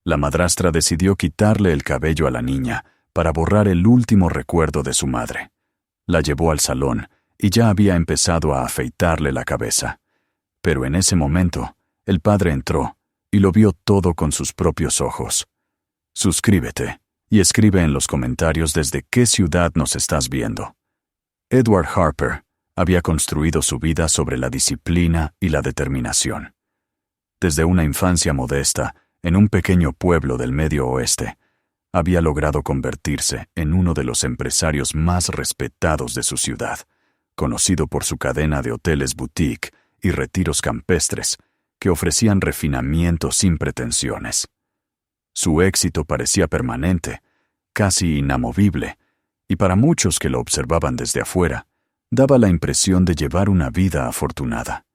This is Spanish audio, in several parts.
La madrastra decidió quitarle el cabello a la niña para borrar el último recuerdo de su madre. La llevó al salón y ya había empezado a afeitarle la cabeza. Pero en ese momento, el padre entró y lo vio todo con sus propios ojos. Suscríbete y escribe en los comentarios desde qué ciudad nos estás viendo. Edward Harper había construido su vida sobre la disciplina y la determinación. Desde una infancia modesta, en un pequeño pueblo del Medio Oeste, había logrado convertirse en uno de los empresarios más respetados de su ciudad, conocido por su cadena de hoteles boutique y retiros campestres que ofrecían refinamiento sin pretensiones. Su éxito parecía permanente, casi inamovible, y para muchos que lo observaban desde afuera, daba la impresión de llevar una vida afortunada.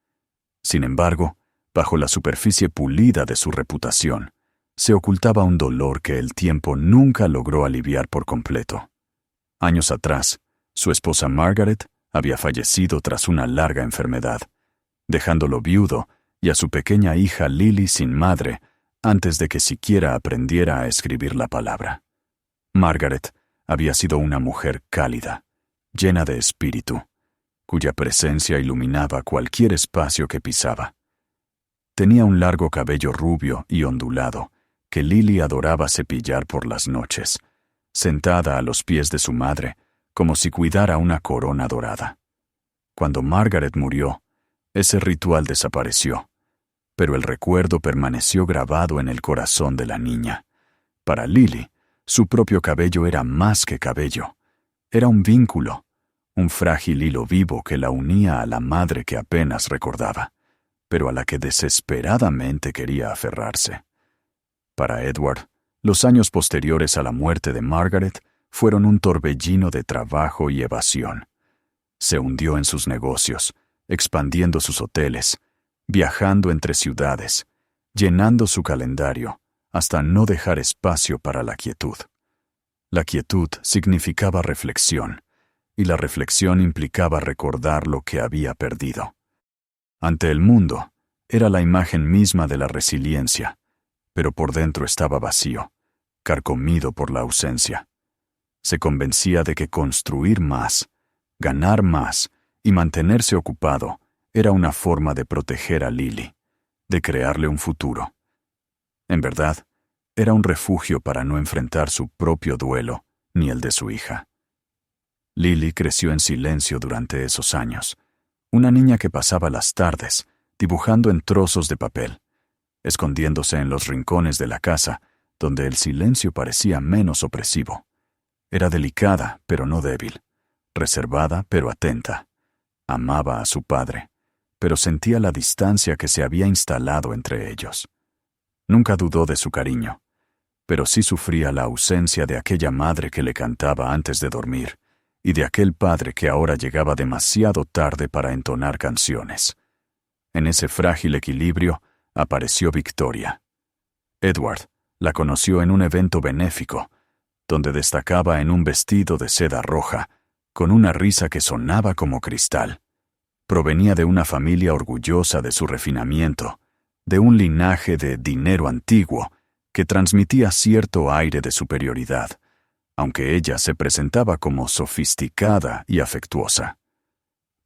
Sin embargo, bajo la superficie pulida de su reputación, se ocultaba un dolor que el tiempo nunca logró aliviar por completo. Años atrás, su esposa Margaret había fallecido tras una larga enfermedad, dejándolo viudo y a su pequeña hija Lily sin madre antes de que siquiera aprendiera a escribir la palabra. Margaret había sido una mujer cálida, llena de espíritu, cuya presencia iluminaba cualquier espacio que pisaba. Tenía un largo cabello rubio y ondulado que Lily adoraba cepillar por las noches, sentada a los pies de su madre, como si cuidara una corona dorada. Cuando Margaret murió, ese ritual desapareció, pero el recuerdo permaneció grabado en el corazón de la niña. Para Lily, su propio cabello era más que cabello. Era un vínculo, un frágil hilo vivo que la unía a la madre que apenas recordaba, pero a la que desesperadamente quería aferrarse. Para Edward, los años posteriores a la muerte de Margaret fueron un torbellino de trabajo y evasión. Se hundió en sus negocios, expandiendo sus hoteles, viajando entre ciudades, llenando su calendario, hasta no dejar espacio para la quietud. La quietud significaba reflexión, y la reflexión implicaba recordar lo que había perdido. Ante el mundo, era la imagen misma de la resiliencia, pero por dentro estaba vacío, carcomido por la ausencia. Se convencía de que construir más, ganar más y mantenerse ocupado era una forma de proteger a Lily, de crearle un futuro. En verdad, era un refugio para no enfrentar su propio duelo ni el de su hija. Lily creció en silencio durante esos años, una niña que pasaba las tardes dibujando en trozos de papel, escondiéndose en los rincones de la casa, donde el silencio parecía menos opresivo. Era delicada, pero no débil, reservada, pero atenta. Amaba a su padre, pero sentía la distancia que se había instalado entre ellos. Nunca dudó de su cariño, pero sí sufría la ausencia de aquella madre que le cantaba antes de dormir y de aquel padre que ahora llegaba demasiado tarde para entonar canciones. En ese frágil equilibrio apareció Victoria. Edward la conoció en un evento benéfico, donde destacaba en un vestido de seda roja, con una risa que sonaba como cristal. Provenía de una familia orgullosa de su refinamiento, de un linaje de dinero antiguo que transmitía cierto aire de superioridad, aunque ella se presentaba como sofisticada y afectuosa.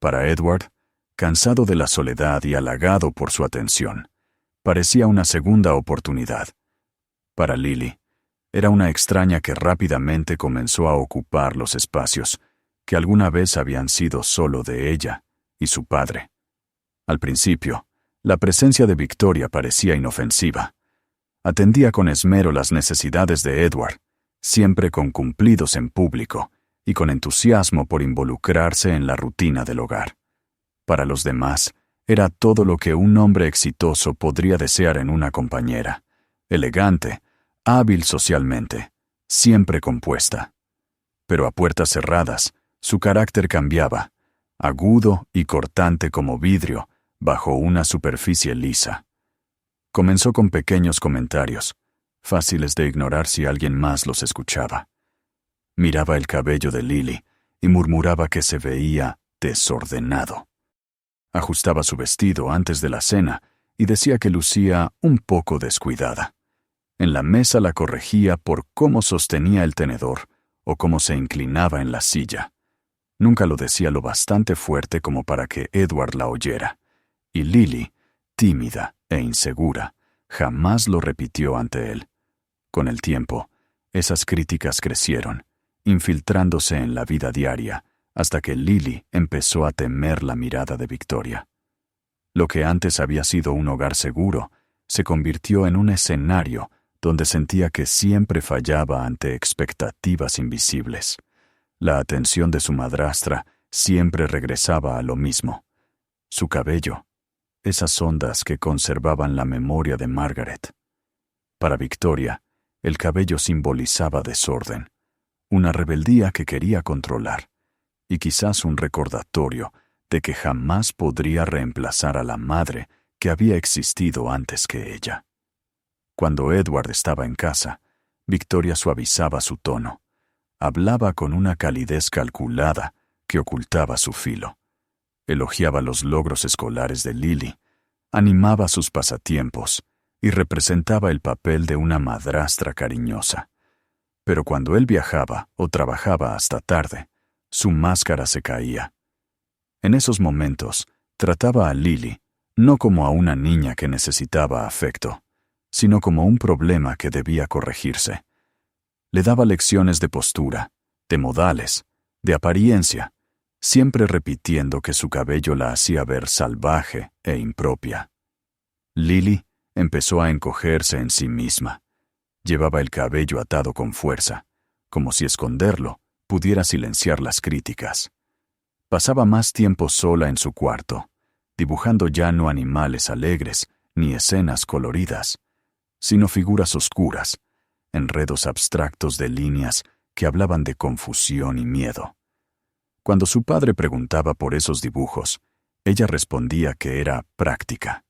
Para Edward, cansado de la soledad y halagado por su atención, parecía una segunda oportunidad. Para Lily, era una extraña que rápidamente comenzó a ocupar los espacios que alguna vez habían sido solo de ella y su padre. Al principio, la presencia de Victoria parecía inofensiva. Atendía con esmero las necesidades de Edward, siempre con cumplidos en público y con entusiasmo por involucrarse en la rutina del hogar. Para los demás, era todo lo que un hombre exitoso podría desear en una compañera: elegante, hábil socialmente, siempre compuesta. Pero a puertas cerradas, su carácter cambiaba, agudo y cortante como vidrio, bajo una superficie lisa. Comenzó con pequeños comentarios, fáciles de ignorar si alguien más los escuchaba. Miraba el cabello de Lily y murmuraba que se veía desordenado. Ajustaba su vestido antes de la cena y decía que lucía un poco descuidada. En la mesa la corregía por cómo sostenía el tenedor o cómo se inclinaba en la silla. Nunca lo decía lo bastante fuerte como para que Edward la oyera. Y Lily, tímida e insegura, jamás lo repitió ante él. Con el tiempo, esas críticas crecieron, infiltrándose en la vida diaria, hasta que Lily empezó a temer la mirada de Victoria. Lo que antes había sido un hogar seguro, se convirtió en un escenario donde sentía que siempre fallaba ante expectativas invisibles. La atención de su madrastra siempre regresaba a lo mismo. Su cabello, esas ondas que conservaban la memoria de Margaret. Para Victoria, el cabello simbolizaba desorden, una rebeldía que quería controlar, y quizás un recordatorio de que jamás podría reemplazar a la madre que había existido antes que ella. Cuando Edward estaba en casa, Victoria suavizaba su tono. Hablaba con una calidez calculada que ocultaba su filo. Elogiaba los logros escolares de Lily, animaba sus pasatiempos y representaba el papel de una madrastra cariñosa. Pero cuando él viajaba o trabajaba hasta tarde, su máscara se caía. En esos momentos, trataba a Lily no como a una niña que necesitaba afecto, sino como un problema que debía corregirse. Le daba lecciones de postura, de modales, de apariencia, siempre repitiendo que su cabello la hacía ver salvaje e impropia. Lily empezó a encogerse en sí misma. Llevaba el cabello atado con fuerza, como si esconderlo pudiera silenciar las críticas. Pasaba más tiempo sola en su cuarto, dibujando ya no animales alegres ni escenas coloridas, sino figuras oscuras, enredos abstractos de líneas que hablaban de confusión y miedo. Cuando su padre preguntaba por esos dibujos, ella respondía que era práctica.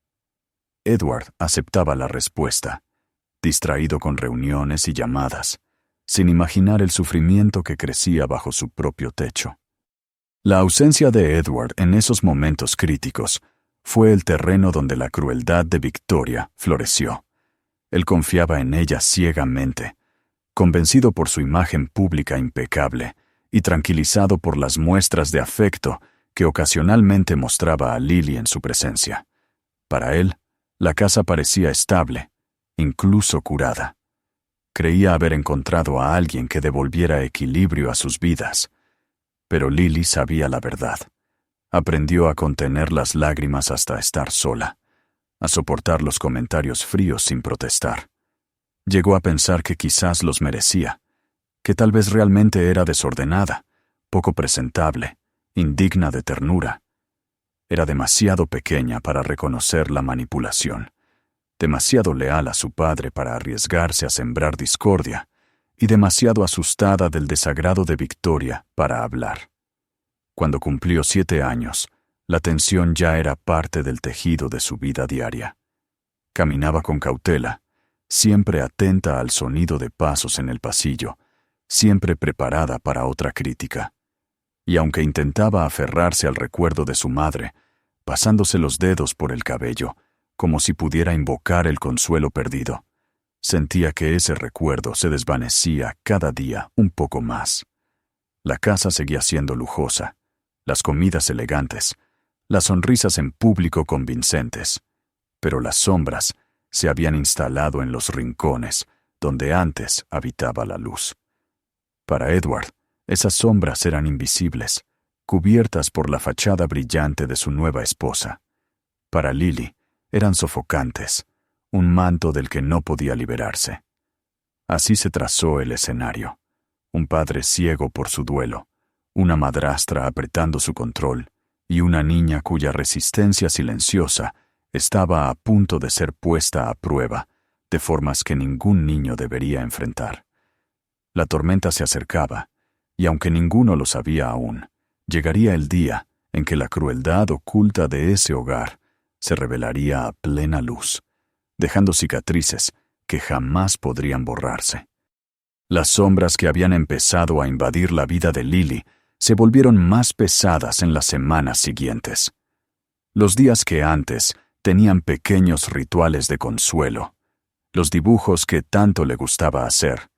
Edward aceptaba la respuesta, distraído con reuniones y llamadas, sin imaginar el sufrimiento que crecía bajo su propio techo. La ausencia de Edward en esos momentos críticos fue el terreno donde la crueldad de Victoria floreció. Él confiaba en ella ciegamente, convencido por su imagen pública impecable y tranquilizado por las muestras de afecto que ocasionalmente mostraba a Lily en su presencia. Para él, la casa parecía estable, incluso curada. Creía haber encontrado a alguien que devolviera equilibrio a sus vidas. Pero Lily sabía la verdad. Aprendió a contener las lágrimas hasta estar sola, a soportar los comentarios fríos sin protestar. Llegó a pensar que quizás los merecía, que tal vez realmente era desordenada, poco presentable, indigna de ternura. Era demasiado pequeña para reconocer la manipulación, demasiado leal a su padre para arriesgarse a sembrar discordia, y demasiado asustada del desagrado de Victoria para hablar. Cuando cumplió 7 años, la tensión ya era parte del tejido de su vida diaria. Caminaba con cautela, siempre atenta al sonido de pasos en el pasillo, siempre preparada para otra crítica. Y aunque intentaba aferrarse al recuerdo de su madre, pasándose los dedos por el cabello, como si pudiera invocar el consuelo perdido, sentía que ese recuerdo se desvanecía cada día un poco más. La casa seguía siendo lujosa, las comidas elegantes, las sonrisas en público convincentes, pero las sombras se habían instalado en los rincones donde antes habitaba la luz. Para Edward, esas sombras eran invisibles, cubiertas por la fachada brillante de su nueva esposa. Para Lily, eran sofocantes, un manto del que no podía liberarse. Así se trazó el escenario. Un padre ciego por su duelo, una madrastra apretando su control y una niña cuya resistencia silenciosa estaba a punto de ser puesta a prueba de formas que ningún niño debería enfrentar. La tormenta se acercaba, y aunque ninguno lo sabía aún, llegaría el día en que la crueldad oculta de ese hogar se revelaría a plena luz, dejando cicatrices que jamás podrían borrarse. Las sombras que habían empezado a invadir la vida de Lily se volvieron más pesadas en las semanas siguientes. Los días que antes tenían pequeños rituales de consuelo, los dibujos que tanto le gustaba hacer,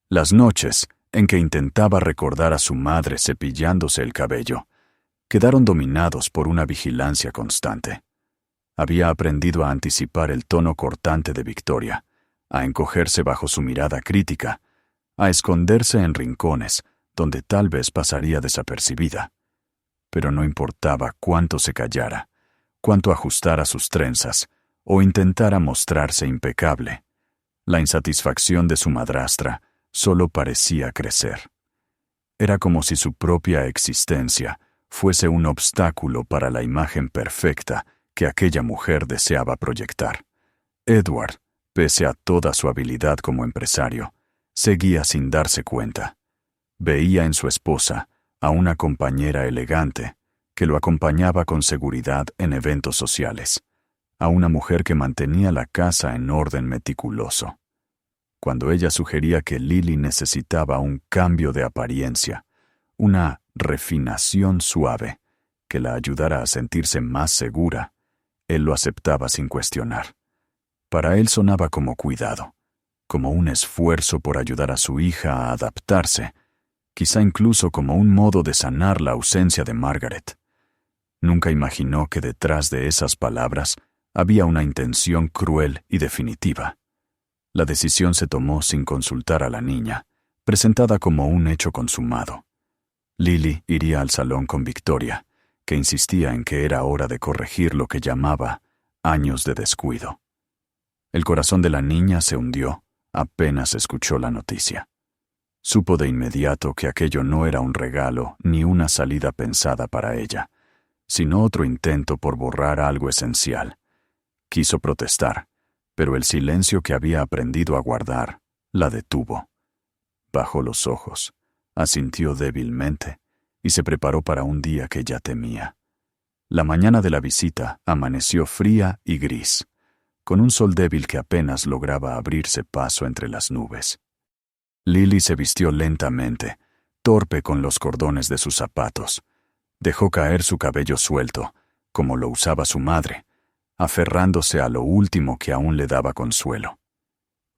las noches en que intentaba recordar a su madre cepillándose el cabello, quedaron dominados por una vigilancia constante. Había aprendido a anticipar el tono cortante de Victoria, a encogerse bajo su mirada crítica, a esconderse en rincones donde tal vez pasaría desapercibida. Pero no importaba cuánto se callara, cuánto ajustara sus trenzas o intentara mostrarse impecable, la insatisfacción de su madrastra solo parecía crecer. Era como si su propia existencia fuese un obstáculo para la imagen perfecta que aquella mujer deseaba proyectar. Edward, pese a toda su habilidad como empresario, seguía sin darse cuenta. Veía en su esposa a una compañera elegante que lo acompañaba con seguridad en eventos sociales, a una mujer que mantenía la casa en orden meticuloso. Cuando ella sugería que Lily necesitaba un cambio de apariencia, una refinación suave que la ayudara a sentirse más segura, él lo aceptaba sin cuestionar. Para él sonaba como cuidado, como un esfuerzo por ayudar a su hija a adaptarse, quizá incluso como un modo de sanar la ausencia de Margaret. Nunca imaginó que detrás de esas palabras había una intención cruel y definitiva. La decisión se tomó sin consultar a la niña, presentada como un hecho consumado. Lily iría al salón con Victoria, que insistía en que era hora de corregir lo que llamaba años de descuido. El corazón de la niña se hundió apenas escuchó la noticia. Supo de inmediato que aquello no era un regalo ni una salida pensada para ella, sino otro intento por borrar algo esencial. Quiso protestar, pero el silencio que había aprendido a guardar la detuvo. Bajó los ojos, asintió débilmente y se preparó para un día que ya temía. La mañana de la visita amaneció fría y gris, con un sol débil que apenas lograba abrirse paso entre las nubes. Lily se vistió lentamente, torpe con los cordones de sus zapatos. Dejó caer su cabello suelto, como lo usaba su madre, aferrándose a lo último que aún le daba consuelo.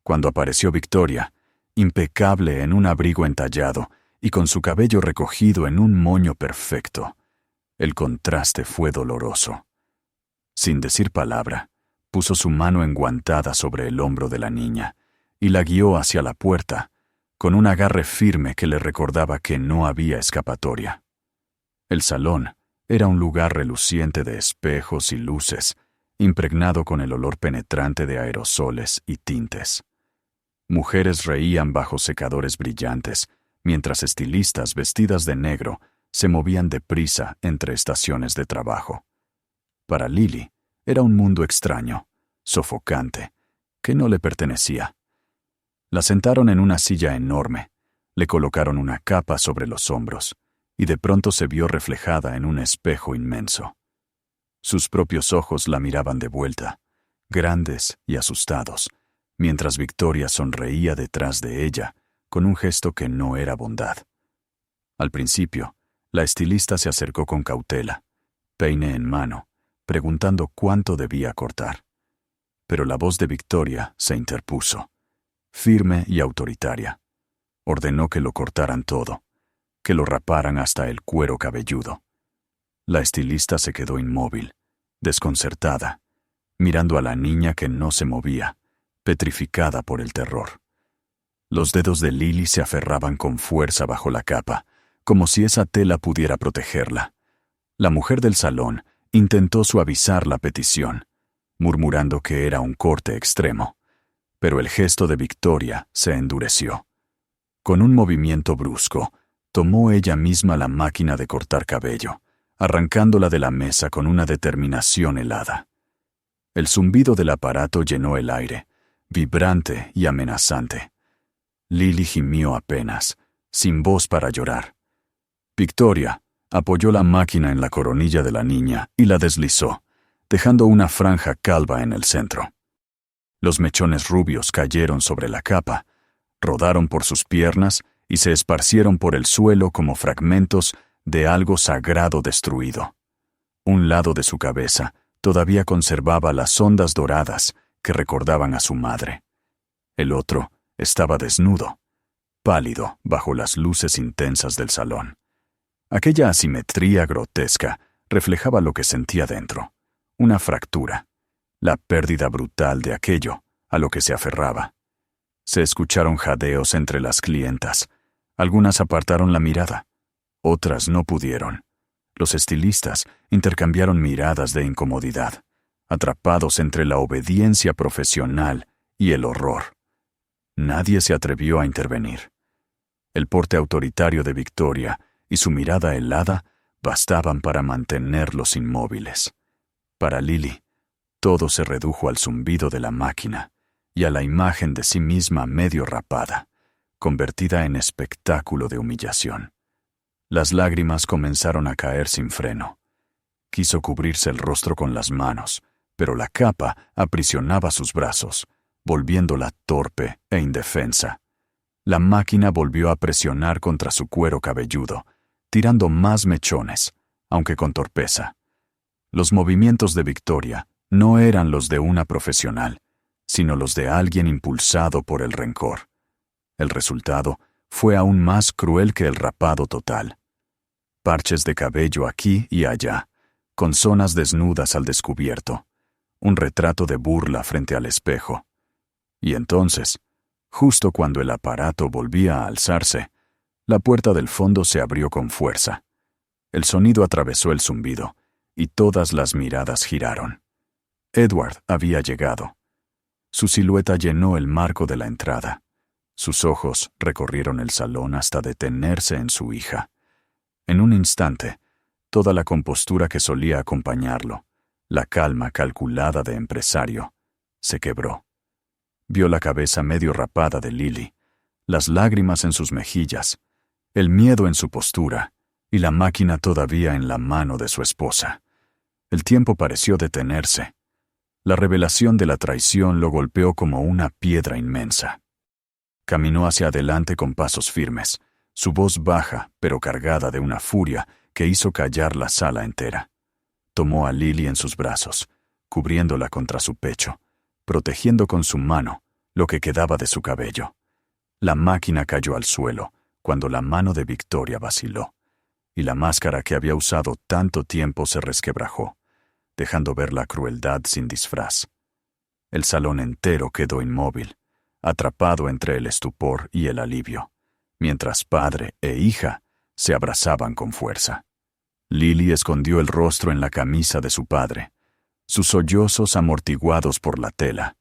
Cuando apareció Victoria, impecable en un abrigo entallado y con su cabello recogido en un moño perfecto, el contraste fue doloroso. Sin decir palabra, puso su mano enguantada sobre el hombro de la niña y la guió hacia la puerta, con un agarre firme que le recordaba que no había escapatoria. El salón era un lugar reluciente de espejos y luces, impregnado con el olor penetrante de aerosoles y tintes. Mujeres reían bajo secadores brillantes, mientras estilistas vestidas de negro se movían deprisa entre estaciones de trabajo. Para Lily, era un mundo extraño, sofocante, que no le pertenecía. La sentaron en una silla enorme, le colocaron una capa sobre los hombros, y de pronto se vio reflejada en un espejo inmenso. Sus propios ojos la miraban de vuelta, grandes y asustados, mientras Victoria sonreía detrás de ella, con un gesto que no era bondad. Al principio, la estilista se acercó con cautela, peine en mano, preguntando cuánto debía cortar. Pero la voz de Victoria se interpuso, firme y autoritaria. Ordenó que lo cortaran todo, que lo raparan hasta el cuero cabelludo. La estilista se quedó inmóvil, desconcertada, mirando a la niña que no se movía, petrificada por el terror. Los dedos de Lily se aferraban con fuerza bajo la capa, como si esa tela pudiera protegerla. La mujer del salón intentó suavizar la petición, murmurando que era un corte extremo, pero el gesto de Victoria se endureció. Con un movimiento brusco, tomó ella misma la máquina de cortar cabello, arrancándola de la mesa con una determinación helada. El zumbido del aparato llenó el aire, vibrante y amenazante. Lily gimió apenas, sin voz para llorar. Victoria apoyó la máquina en la coronilla de la niña y la deslizó, dejando una franja calva en el centro. Los mechones rubios cayeron sobre la capa, rodaron por sus piernas y se esparcieron por el suelo como fragmentos de algo sagrado destruido. Un lado de su cabeza todavía conservaba las ondas doradas que recordaban a su madre, El otro estaba desnudo, pálido bajo las luces intensas del salón. Aquella asimetría grotesca reflejaba lo que sentía dentro, una fractura, la pérdida brutal de aquello a lo que se aferraba. Se escucharon jadeos entre las clientas. Algunas apartaron la mirada, otras no pudieron. Los estilistas intercambiaron miradas de incomodidad, atrapados entre la obediencia profesional y el horror. Nadie se atrevió a intervenir. El porte autoritario de Victoria y su mirada helada bastaban para mantenerlos inmóviles. Para Lily, todo se redujo al zumbido de la máquina y a la imagen de sí misma medio rapada, convertida en espectáculo de humillación. Las lágrimas comenzaron a caer sin freno. Quiso cubrirse el rostro con las manos, pero la capa aprisionaba sus brazos, volviéndola torpe e indefensa. La máquina volvió a presionar contra su cuero cabelludo, tirando más mechones, aunque con torpeza. Los movimientos de Victoria no eran los de una profesional, sino los de alguien impulsado por el rencor. El resultado fue aún más cruel que el rapado total. Parches de cabello aquí y allá, con zonas desnudas al descubierto, un retrato de burla frente al espejo. Y entonces, justo cuando el aparato volvía a alzarse, la puerta del fondo se abrió con fuerza. El sonido atravesó el zumbido, y todas las miradas giraron. Edward había llegado. Su silueta llenó el marco de la entrada. Sus ojos recorrieron el salón hasta detenerse en su hija. En un instante, toda la compostura que solía acompañarlo, la calma calculada de empresario, se quebró. Vio la cabeza medio rapada de Lily, las lágrimas en sus mejillas, el miedo en su postura y la máquina todavía en la mano de su esposa. El tiempo pareció detenerse. La revelación de la traición lo golpeó como una piedra inmensa. Caminó hacia adelante con pasos firmes, su voz baja pero cargada de una furia que hizo callar la sala entera. Tomó a Lily en sus brazos, cubriéndola contra su pecho, protegiendo con su mano lo que quedaba de su cabello. La máquina cayó al suelo cuando la mano de Victoria vaciló, y la máscara que había usado tanto tiempo se resquebrajó, dejando ver la crueldad sin disfraz. El salón entero quedó inmóvil, atrapado entre el estupor y el alivio, mientras padre e hija se abrazaban con fuerza. Lily escondió el rostro en la camisa de su padre, sus sollozos amortiguados por la tela,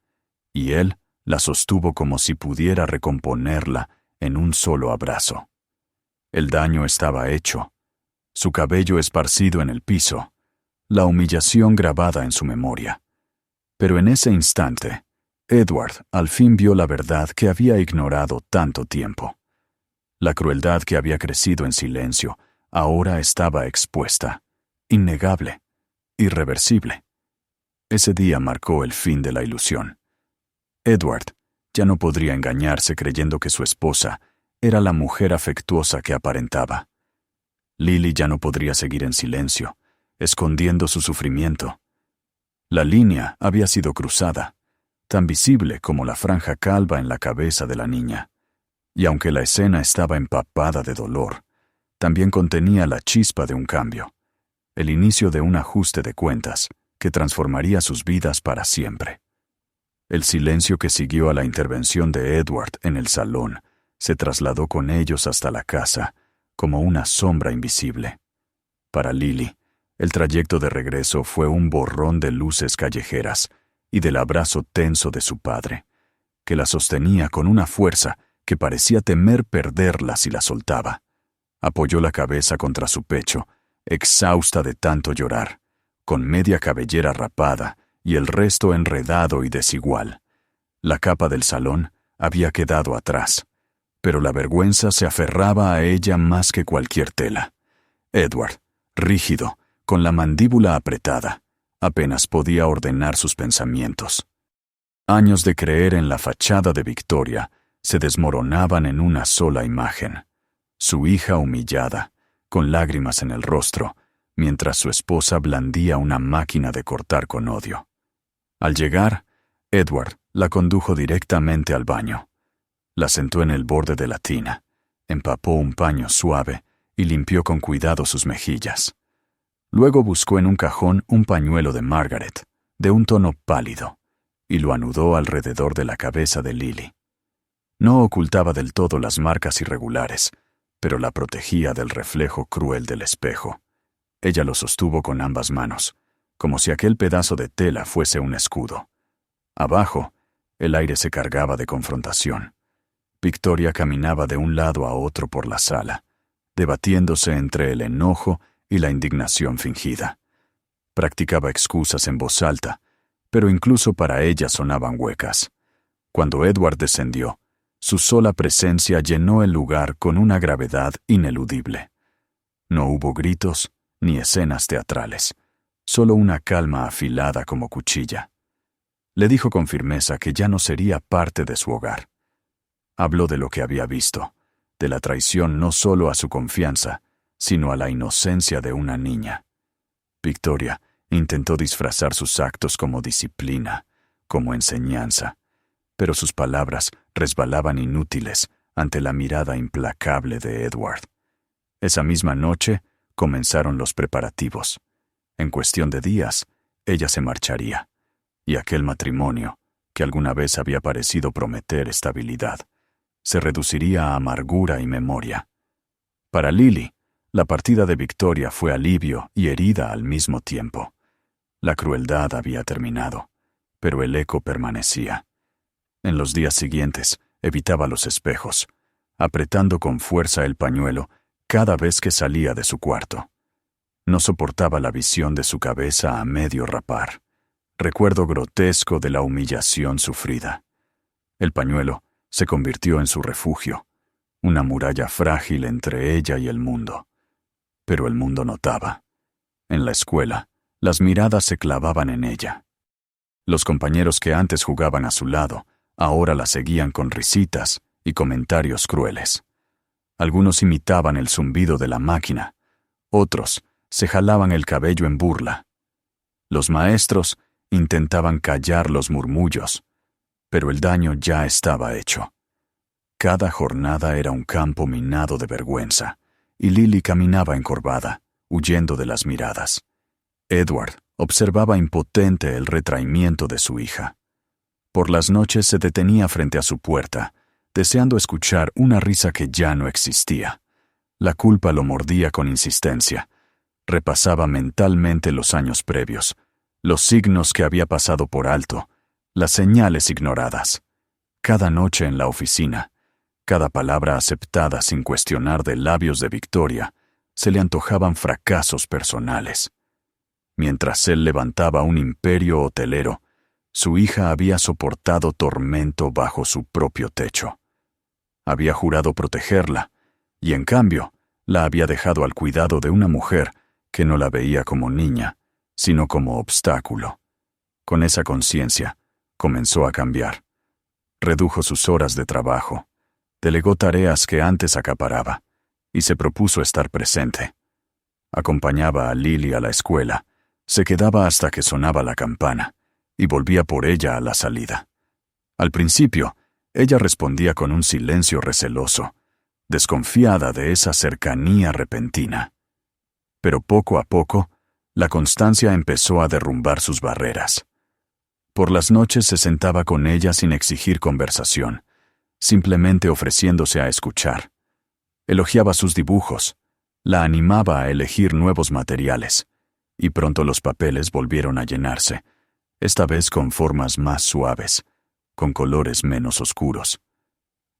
y él la sostuvo como si pudiera recomponerla en un solo abrazo. El daño estaba hecho, su cabello esparcido en el piso, la humillación grabada en su memoria. Pero en ese instante, Edward al fin vio la verdad que había ignorado tanto tiempo. La crueldad que había crecido en silencio ahora estaba expuesta, innegable, irreversible. Ese día marcó el fin de la ilusión. Edward ya no podría engañarse creyendo que su esposa era la mujer afectuosa que aparentaba. Lily ya no podría seguir en silencio, escondiendo su sufrimiento. La línea había sido cruzada, tan visible como la franja calva en la cabeza de la niña. Y aunque la escena estaba empapada de dolor, también contenía la chispa de un cambio, el inicio de un ajuste de cuentas que transformaría sus vidas para siempre. El silencio que siguió a la intervención de Edward en el salón se trasladó con ellos hasta la casa, como una sombra invisible. Para Lily, el trayecto de regreso fue un borrón de luces callejeras y del abrazo tenso de su padre, que la sostenía con una fuerza que parecía temer perderla si la soltaba. Apoyó la cabeza contra su pecho, exhausta de tanto llorar, con media cabellera rapada y el resto enredado y desigual. La capa del salón había quedado atrás, pero la vergüenza se aferraba a ella más que cualquier tela. Edward, rígido, con la mandíbula apretada, apenas podía ordenar sus pensamientos. Años de creer en la fachada de Victoria se desmoronaban en una sola imagen. Su hija humillada, con lágrimas en el rostro, mientras su esposa blandía una máquina de cortar con odio. Al llegar, Edward La condujo directamente al baño. La sentó en el borde de la tina, empapó un paño suave y limpió con cuidado sus mejillas. Luego buscó en un cajón un pañuelo de Margaret, de un tono pálido, y lo anudó alrededor de la cabeza de Lily. No ocultaba del todo las marcas irregulares, pero la protegía del reflejo cruel del espejo. Ella lo sostuvo con ambas manos, como si aquel pedazo de tela fuese un escudo. Abajo, el aire se cargaba de confrontación. Victoria caminaba de un lado a otro por la sala, debatiéndose entre el enojo y la indignación fingida. Practicaba excusas en voz alta, pero incluso para ella sonaban huecas. Cuando Edward descendió, su sola presencia llenó el lugar con una gravedad ineludible. No hubo gritos ni escenas teatrales, solo una calma afilada como cuchilla. Le dijo con firmeza que ya no sería parte de su hogar. Habló de lo que había visto, de la traición no solo a su confianza, sino a la inocencia de una niña. Victoria intentó disfrazar sus actos como disciplina, como enseñanza, pero sus palabras resbalaban inútiles ante la mirada implacable de Edward. Esa misma noche comenzaron los preparativos. En cuestión de días, ella se marcharía, y aquel matrimonio, que alguna vez había parecido prometer estabilidad, se reduciría a amargura y memoria. Para Lily, la partida de Victoria fue alivio y herida al mismo tiempo. La crueldad había terminado, pero el eco permanecía. En los días siguientes, evitaba los espejos, apretando con fuerza el pañuelo cada vez que salía de su cuarto. No soportaba la visión de su cabeza a medio rapar, recuerdo grotesco de la humillación sufrida. El pañuelo se convirtió en su refugio, una muralla frágil entre ella y el mundo. Pero el mundo notaba. En la escuela, las miradas se clavaban en ella. Los compañeros que antes jugaban a su lado, ahora la seguían con risitas y comentarios crueles. Algunos imitaban el zumbido de la máquina, otros se jalaban el cabello en burla. Los maestros intentaban callar los murmullos, pero el daño ya estaba hecho. Cada jornada era un campo minado de vergüenza, y Lily caminaba encorvada, huyendo de las miradas. Edward observaba impotente el retraimiento de su hija. Por las noches se detenía frente a su puerta, deseando escuchar una risa que ya no existía. La culpa lo mordía con insistencia. Repasaba mentalmente los años previos, los signos que había pasado por alto, las señales ignoradas. Cada noche en la oficina, cada palabra aceptada sin cuestionar de labios de Victoria, se le antojaban fracasos personales. Mientras él levantaba un imperio hotelero, su hija había soportado tormento bajo su propio techo. Había jurado protegerla, y en cambio, la había dejado al cuidado de una mujer que no la veía como niña, sino como obstáculo. Con esa conciencia, comenzó a cambiar. Redujo sus horas de trabajo, delegó tareas que antes acaparaba, y se propuso estar presente. Acompañaba a Lily a la escuela, se quedaba hasta que sonaba la campana, y volvía por ella a la salida. Al principio, ella respondía con un silencio receloso, desconfiada de esa cercanía repentina. Pero poco a poco, la constancia empezó a derrumbar sus barreras. Por las noches se sentaba con ella sin exigir conversación, simplemente ofreciéndose a escuchar. Elogiaba sus dibujos, la animaba a elegir nuevos materiales, y pronto los papeles volvieron a llenarse, esta vez con formas más suaves, con colores menos oscuros.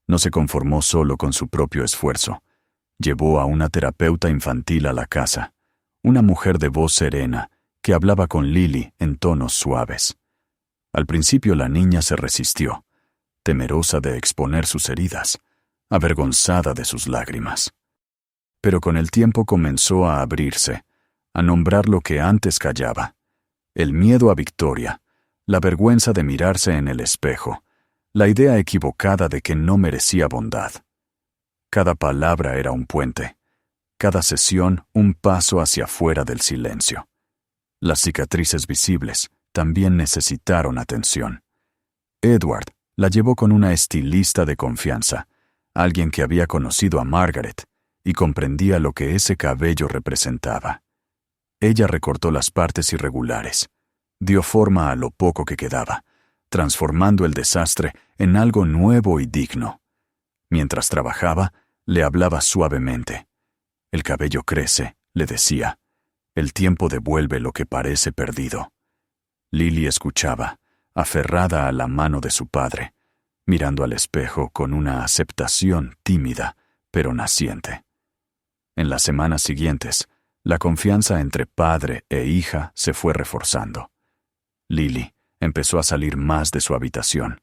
No se conformó solo con su propio esfuerzo. Llevó a una terapeuta infantil a la casa, una mujer de voz serena que hablaba con Lily en tonos suaves. Al principio la niña se resistió, temerosa de exponer sus heridas, avergonzada de sus lágrimas. Pero con el tiempo comenzó a abrirse, a nombrar lo que antes callaba: el miedo a Victoria, la vergüenza de mirarse en el espejo, la idea equivocada de que no merecía bondad. Cada palabra era un puente, cada sesión un paso hacia afuera del silencio. Las cicatrices visibles también necesitaron atención. Edward la llevó con una estilista de confianza, alguien que había conocido a Margaret y comprendía lo que ese cabello representaba. Ella recortó las partes irregulares, dio forma a lo poco que quedaba, transformando el desastre en algo nuevo y digno. Mientras trabajaba, le hablaba suavemente. El cabello crece, le decía. El tiempo devuelve lo que parece perdido. Lily escuchaba, aferrada a la mano de su padre, mirando al espejo con una aceptación tímida, pero naciente. En las semanas siguientes, la confianza entre padre e hija se fue reforzando. Lily empezó a salir más de su habitación,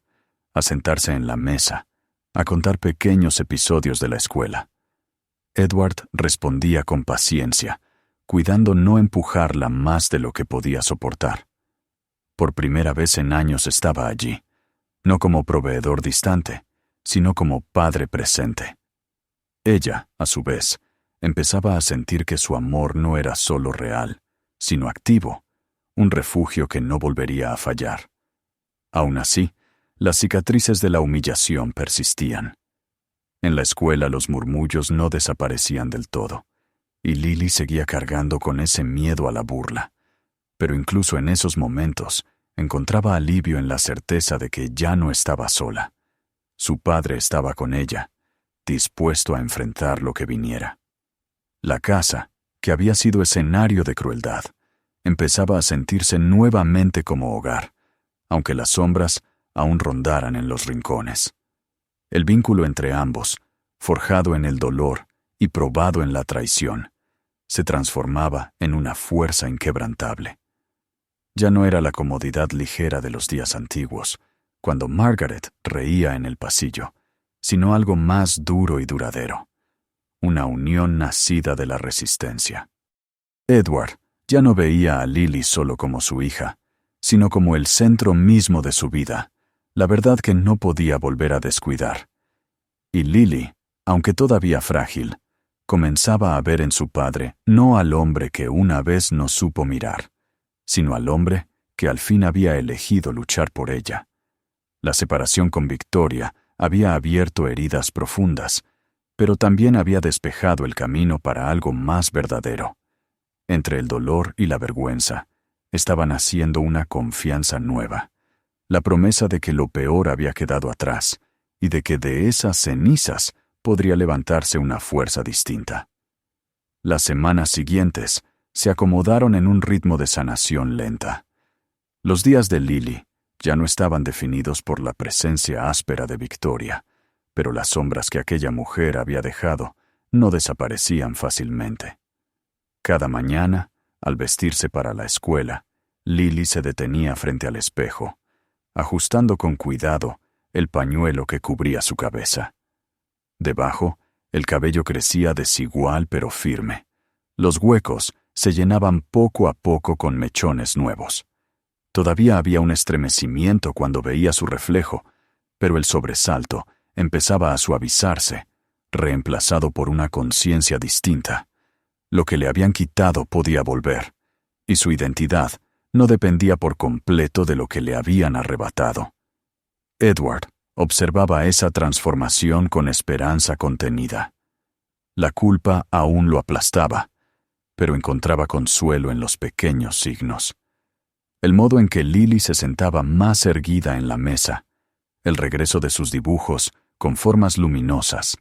a sentarse en la mesa, a contar pequeños episodios de la escuela. Edward respondía con paciencia, cuidando no empujarla más de lo que podía soportar. Por primera vez en años estaba allí, no como proveedor distante, sino como padre presente. Ella, a su vez, empezaba a sentir que su amor no era solo real, sino activo, un refugio que no volvería a fallar. Aún así, las cicatrices de la humillación persistían. En la escuela los murmullos no desaparecían del todo, y Lily seguía cargando con ese miedo a la burla. Pero incluso en esos momentos, encontraba alivio en la certeza de que ya no estaba sola. Su padre estaba con ella, dispuesto a enfrentar lo que viniera. La casa, que había sido escenario de crueldad, empezaba a sentirse nuevamente como hogar, aunque las sombras aún rondaran en los rincones. El vínculo entre ambos, forjado en el dolor y probado en la traición, se transformaba en una fuerza inquebrantable. Ya no era la comodidad ligera de los días antiguos, cuando Margaret reía en el pasillo, sino algo más duro y duradero, una unión nacida de la resistencia. Edward ya no veía a Lily solo como su hija, sino como el centro mismo de su vida, la verdad que no podía volver a descuidar. Y Lily, aunque todavía frágil, comenzaba a ver en su padre no al hombre que una vez no supo mirar, sino al hombre que al fin había elegido luchar por ella. La separación con Victoria había abierto heridas profundas, pero también había despejado el camino para algo más verdadero. Entre el dolor y la vergüenza, estaba naciendo una confianza nueva, la promesa de que lo peor había quedado atrás y de que de esas cenizas podría levantarse una fuerza distinta. Las semanas siguientes se acomodaron en un ritmo de sanación lenta. Los días de Lily ya no estaban definidos por la presencia áspera de Victoria, pero las sombras que aquella mujer había dejado no desaparecían fácilmente. Cada mañana, al vestirse para la escuela, Lily se detenía frente al espejo, ajustando con cuidado el pañuelo que cubría su cabeza. Debajo, el cabello crecía desigual pero firme. Los huecos se llenaban poco a poco con mechones nuevos. Todavía había un estremecimiento cuando veía su reflejo, pero el sobresalto empezaba a suavizarse, reemplazado por una conciencia distinta. Lo que le habían quitado podía volver, y su identidad no dependía por completo de lo que le habían arrebatado. Edward observaba esa transformación con esperanza contenida. La culpa aún lo aplastaba, pero encontraba consuelo en los pequeños signos. El modo en que Lily se sentaba más erguida en la mesa, el regreso de sus dibujos con formas luminosas,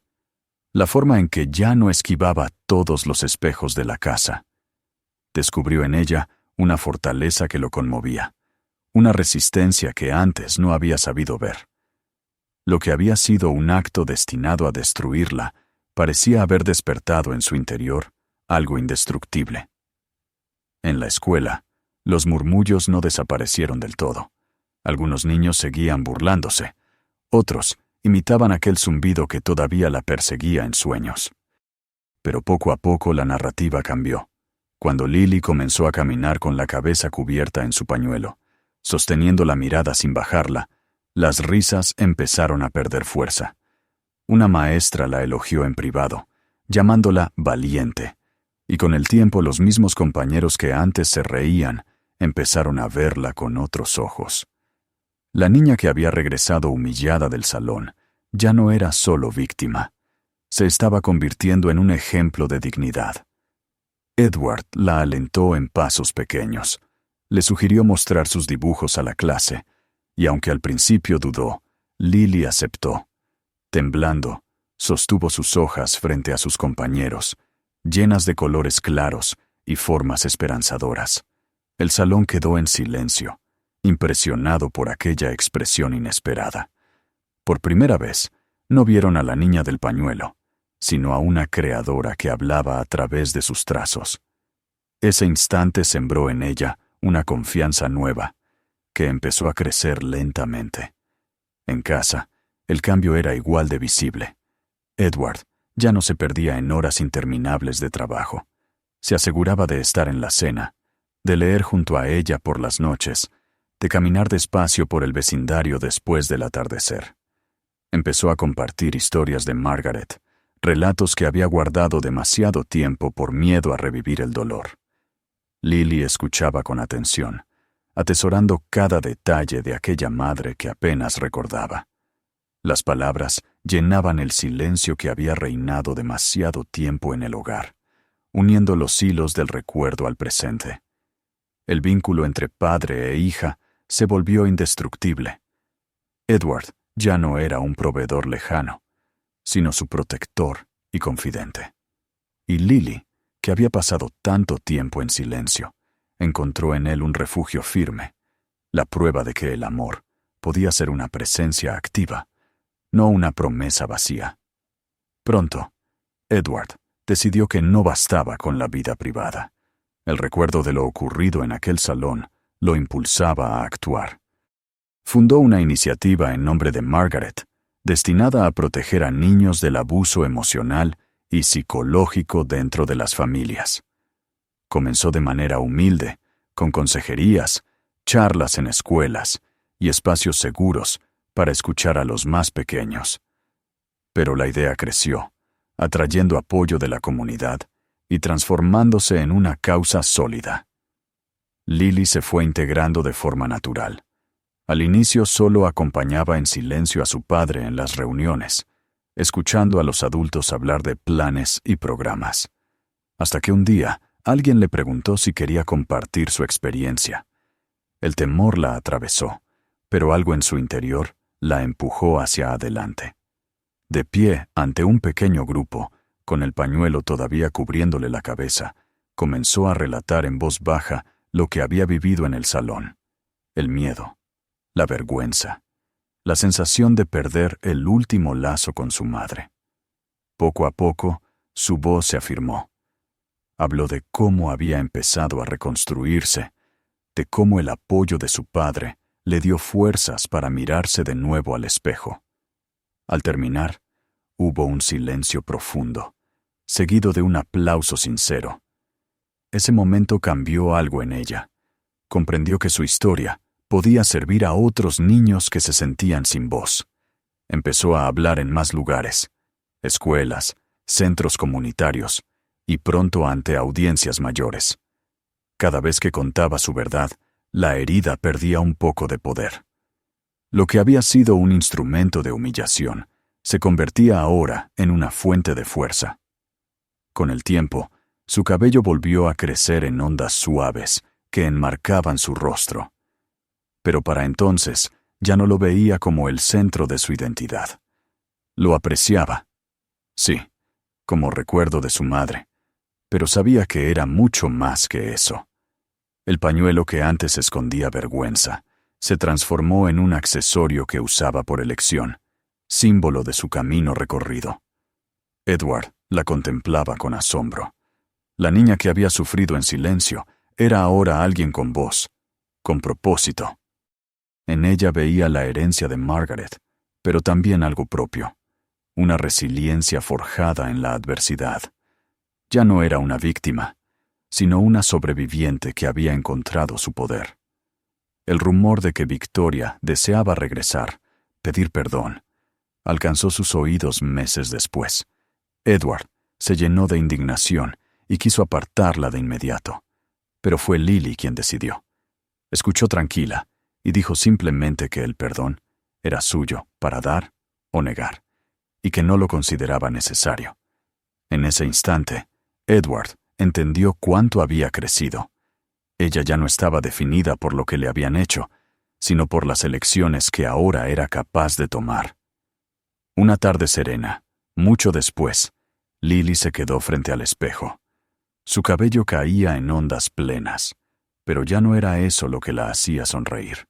la forma en que ya no esquivaba todos los espejos de la casa. Descubrió en ella una fortaleza que lo conmovía, una resistencia que antes no había sabido ver. Lo que había sido un acto destinado a destruirla parecía haber despertado en su interior algo indestructible. En la escuela, los murmullos no desaparecieron del todo. Algunos niños seguían burlándose, otros imitaban aquel zumbido que todavía la perseguía en sueños. Pero poco a poco la narrativa cambió, cuando Lily comenzó a caminar con la cabeza cubierta en su pañuelo, sosteniendo la mirada sin bajarla. Las risas empezaron a perder fuerza. Una maestra la elogió en privado, llamándola valiente, y con el tiempo los mismos compañeros que antes se reían empezaron a verla con otros ojos. La niña que había regresado humillada del salón ya no era solo víctima. Se estaba convirtiendo en un ejemplo de dignidad. Edward la alentó en pasos pequeños. Le sugirió mostrar sus dibujos a la clase, y aunque al principio dudó, Lily aceptó. Temblando, sostuvo sus hojas frente a sus compañeros, llenas de colores claros y formas esperanzadoras. El salón quedó en silencio, impresionado por aquella expresión inesperada. Por primera vez, no vieron a la niña del pañuelo, sino a una creadora que hablaba a través de sus trazos. Ese instante sembró en ella una confianza nueva, que empezó a crecer lentamente. En casa, el cambio era igual de visible. Edward ya no se perdía en horas interminables de trabajo. Se aseguraba de estar en la cena, de leer junto a ella por las noches, de caminar despacio por el vecindario después del atardecer. Empezó a compartir historias de Margaret, relatos que había guardado demasiado tiempo por miedo a revivir el dolor. Lily escuchaba con atención, atesorando cada detalle de aquella madre que apenas recordaba. Las palabras llenaban el silencio que había reinado demasiado tiempo en el hogar, uniendo los hilos del recuerdo al presente. El vínculo entre padre e hija se volvió indestructible. Edward ya no era un proveedor lejano, sino su protector y confidente. Y Lily, que había pasado tanto tiempo en silencio, encontró en él un refugio firme, la prueba de que el amor podía ser una presencia activa, no una promesa vacía. Pronto, Edward decidió que no bastaba con la vida privada. El recuerdo de lo ocurrido en aquel salón lo impulsaba a actuar. Fundó una iniciativa en nombre de Margaret, destinada a proteger a niños del abuso emocional y psicológico dentro de las familias. Comenzó de manera humilde, con consejerías, charlas en escuelas y espacios seguros para escuchar a los más pequeños. Pero la idea creció, atrayendo apoyo de la comunidad y transformándose en una causa sólida. Lily se fue integrando de forma natural. Al inicio solo acompañaba en silencio a su padre en las reuniones, escuchando a los adultos hablar de planes y programas. Hasta que un día, alguien le preguntó si quería compartir su experiencia. El temor la atravesó, pero algo en su interior la empujó hacia adelante. De pie ante un pequeño grupo, con el pañuelo todavía cubriéndole la cabeza, comenzó a relatar en voz baja lo que había vivido en el salón. El miedo, la vergüenza, la sensación de perder el último lazo con su madre. Poco a poco, su voz se afirmó. Habló de cómo había empezado a reconstruirse, de cómo el apoyo de su padre le dio fuerzas para mirarse de nuevo al espejo. Al terminar, hubo un silencio profundo, seguido de un aplauso sincero. Ese momento cambió algo en ella. Comprendió que su historia podía servir a otros niños que se sentían sin voz. Empezó a hablar en más lugares, escuelas, centros comunitarios, y pronto ante audiencias mayores. Cada vez que contaba su verdad, la herida perdía un poco de poder. Lo que había sido un instrumento de humillación se convertía ahora en una fuente de fuerza. Con el tiempo, su cabello volvió a crecer en ondas suaves que enmarcaban su rostro. Pero para entonces ya no lo veía como el centro de su identidad. Lo apreciaba, sí, como recuerdo de su madre, pero sabía que era mucho más que eso. El pañuelo que antes escondía vergüenza se transformó en un accesorio que usaba por elección, símbolo de su camino recorrido. Edward la contemplaba con asombro. La niña que había sufrido en silencio era ahora alguien con voz, con propósito. En ella veía la herencia de Margaret, pero también algo propio, una resiliencia forjada en la adversidad. Ya no era una víctima, sino una sobreviviente que había encontrado su poder. El rumor de que Victoria deseaba regresar, pedir perdón, alcanzó sus oídos meses después. Edward se llenó de indignación y quiso apartarla de inmediato, pero fue Lily quien decidió. Escuchó tranquila y dijo simplemente que el perdón era suyo para dar o negar, y que no lo consideraba necesario. En ese instante, Edward entendió cuánto había crecido. Ella ya no estaba definida por lo que le habían hecho, sino por las elecciones que ahora era capaz de tomar. Una tarde serena, mucho después, Lily se quedó frente al espejo. Su cabello caía en ondas plenas, pero ya no era eso lo que la hacía sonreír.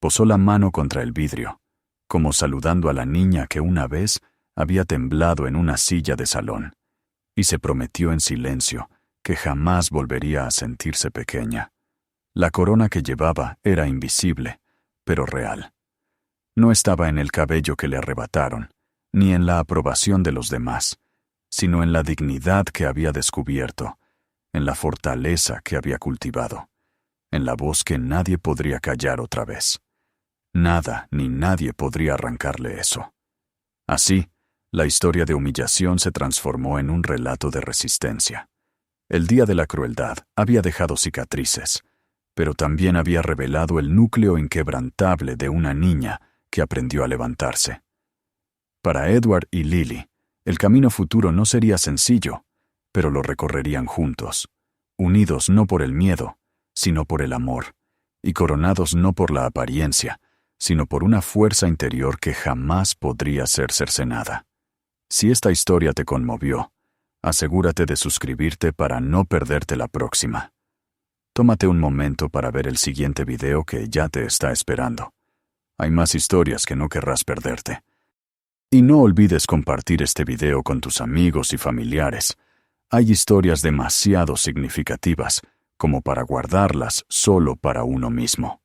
Posó la mano contra el vidrio, como saludando a la niña que una vez había temblado en una silla de salón, y se prometió en silencio que jamás volvería a sentirse pequeña. La corona que llevaba era invisible, pero real. No estaba en el cabello que le arrebataron, ni en la aprobación de los demás, sino en la dignidad que había descubierto, en la fortaleza que había cultivado, en la voz que nadie podría callar otra vez. Nada ni nadie podría arrancarle eso. Así, la historia de humillación se transformó en un relato de resistencia. El día de la crueldad había dejado cicatrices, pero también había revelado el núcleo inquebrantable de una niña que aprendió a levantarse. Para Edward y Lily, el camino futuro no sería sencillo, pero lo recorrerían juntos, unidos no por el miedo, sino por el amor, y coronados no por la apariencia, sino por una fuerza interior que jamás podría ser cercenada. Si esta historia te conmovió, asegúrate de suscribirte para no perderte la próxima. Tómate un momento para ver el siguiente video que ya te está esperando. Hay más historias que no querrás perderte. Y no olvides compartir este video con tus amigos y familiares. Hay historias demasiado significativas como para guardarlas solo para uno mismo.